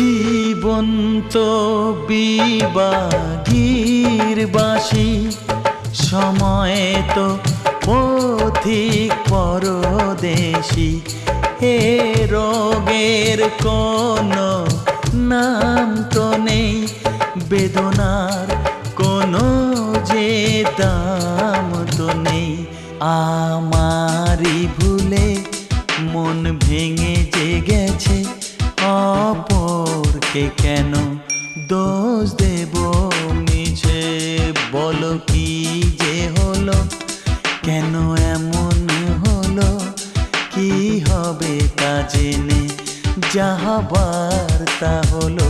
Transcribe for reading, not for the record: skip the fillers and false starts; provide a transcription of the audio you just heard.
জীবন্ত বিবাগীর বাসি, সময় তো পথিক পরদেশি। এ রোগের কোনো নাম তো নেই, বেদনার কোনো যে দাম তো নেই। আমারই ভুলে মন ভেঙে যে গেছে, অপরকে কেন দোষ দেব মিছে? বলো কি যে হলো, কেন এমন হলো? কি হবে তা জেনে, যা হবার তা হলো।